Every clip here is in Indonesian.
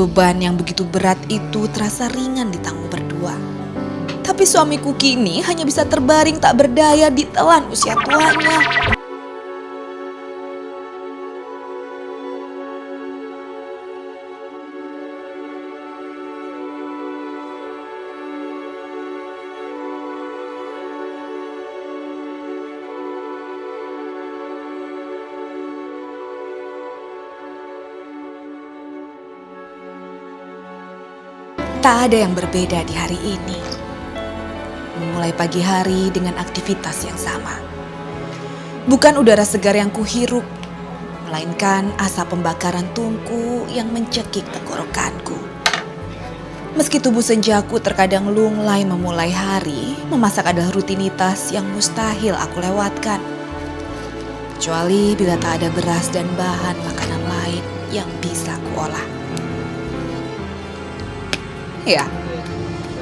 Beban yang begitu berat itu terasa ringan ditanggung berdua. Tapi suamiku kini hanya bisa terbaring tak berdaya ditelan usia tuanya. Tak ada yang berbeda di hari ini. Memulai pagi hari dengan aktivitas yang sama. Bukan udara segar yang kuhirup, melainkan asap pembakaran tungku yang mencekik tenggorokanku. Meski tubuh senjaku terkadang lunglai memulai hari, memasak adalah rutinitas yang mustahil aku lewatkan. Kecuali bila tak ada beras dan bahan makanan lain yang bisa kuolah. Ya,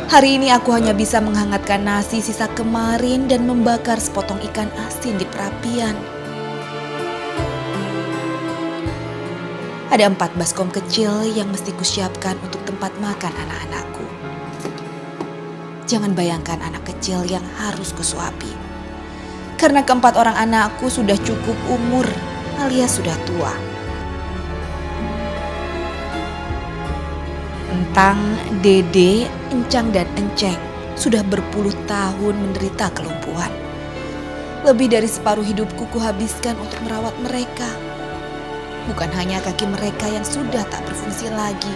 hari ini aku hanya bisa menghangatkan nasi sisa kemarin dan membakar sepotong ikan asin di perapian. Ada 4 baskom kecil yang mesti kusiapkan untuk tempat makan anak-anakku. Jangan bayangkan anak kecil yang harus kusuapi. Karena keempat orang anakku sudah cukup umur alias sudah tua. Entang, Dede, Encang dan Enceng sudah berpuluh tahun menderita kelumpuhan. Lebih dari separuh hidupku kuhabiskan untuk merawat mereka. Bukan hanya kaki mereka yang sudah tak berfungsi lagi.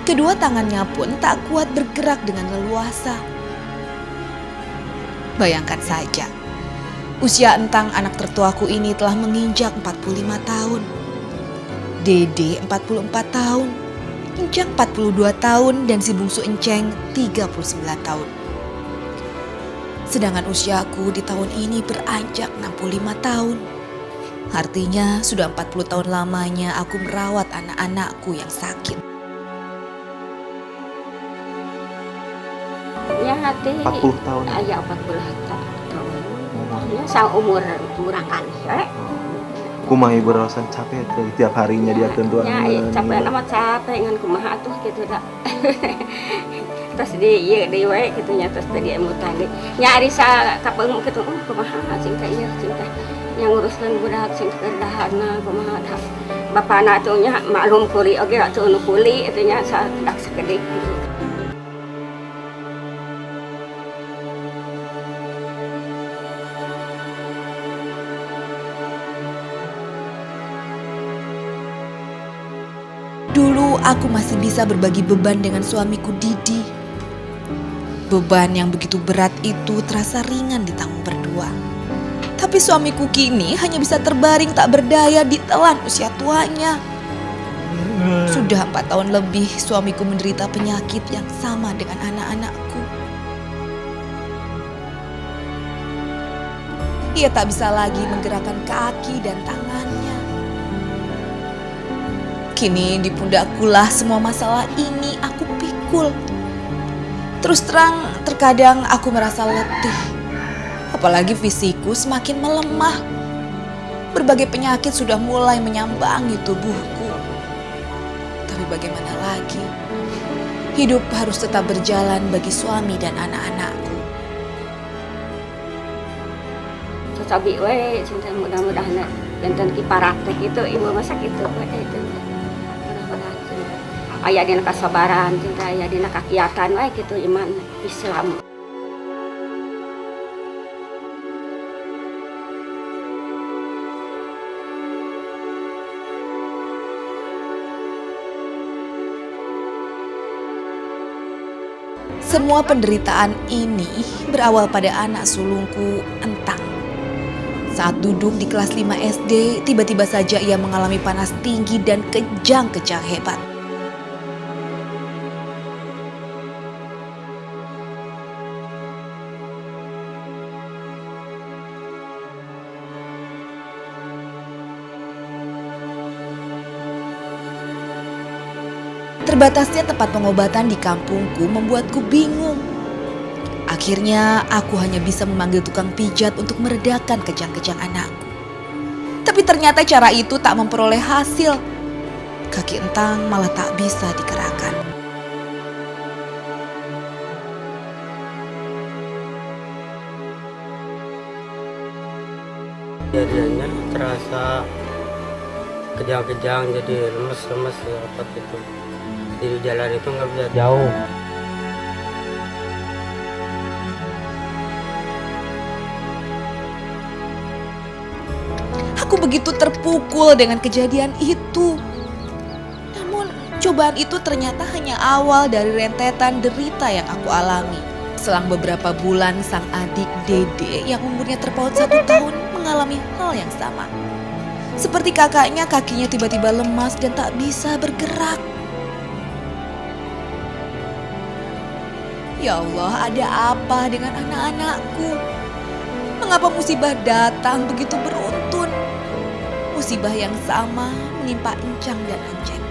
Kedua tangannya pun tak kuat bergerak dengan leluasa. Bayangkan saja, usia Entang anak tertuaku ini telah menginjak 45 tahun. Dede 44 tahun. Encang 42 tahun dan si bungsu Enceng 39 tahun. Sedangkan usiaku di tahun ini beranjak 65 tahun. Artinya sudah 40 tahun lamanya aku merawat anak-anakku yang sakit. Ya hati 40 tahun. Ya 40 tahun. Ya seumur kan. Kumaha ibu rasan capek tiap harinya dia tentu ya capek amat capek ngan kumaha atuh gitu dah. Terus di wae kitu nya terus tadi emu tadi nyari sa kapeung kitu kumaha cing teh ieu cing teh yang nguruskeun budak cing kedahana kumaha dah bapana atuh nya maklum kuli oge atuh nu kuli atuh nya sadak sakedik gitu. Dulu aku masih bisa berbagi beban dengan suamiku Didi. Beban yang begitu berat itu terasa ringan ditanggung berdua. Tapi suamiku kini hanya bisa terbaring tak berdaya ditelan usia tuanya. Sudah 4 tahun lebih suamiku menderita penyakit yang sama dengan anak-anakku. Ia tak bisa lagi menggerakkan kaki dan tangannya. Kini di pundakkulah semua masalah ini aku pikul. Terus terang terkadang aku merasa letih. Apalagi fisikku semakin melemah. Berbagai penyakit sudah mulai menyambangi tubuhku. Tapi bagaimana lagi? Hidup harus tetap berjalan bagi suami dan anak-anakku. Cabi we cinta mudah-mudahan dan kiparat gitu ibu masak itu itu. Aya dina kasabaran, cinta aya dina kakiatan wae kitu iman Islam. Semua penderitaan ini berawal pada anak sulungku Entang. Saat duduk di kelas 5 SD, tiba-tiba saja ia mengalami panas tinggi dan kejang-kejang hebat. Terbatasnya tempat pengobatan di kampungku membuatku bingung. Akhirnya aku hanya bisa memanggil tukang pijat untuk meredakan kejang-kejang anakku. Tapi ternyata cara itu tak memperoleh hasil. Kaki Entang malah tak bisa digerakkan. Kejadiannya terasa kejang-kejang, jadi lemes-lemes ya, otot itu. Di jalan itu nggak bisa jauh. Aku begitu terpukul dengan kejadian itu. Namun cobaan itu ternyata hanya awal dari rentetan derita yang aku alami. Selang beberapa bulan sang adik Dede yang umurnya terpaut 1 tahun mengalami hal yang sama. Seperti kakaknya, kakinya tiba-tiba lemas dan tak bisa bergerak. Ya Allah, ada apa dengan anak-anakku? Mengapa musibah datang begitu beruntun? Musibah yang sama menimpa Encang dan Anceng.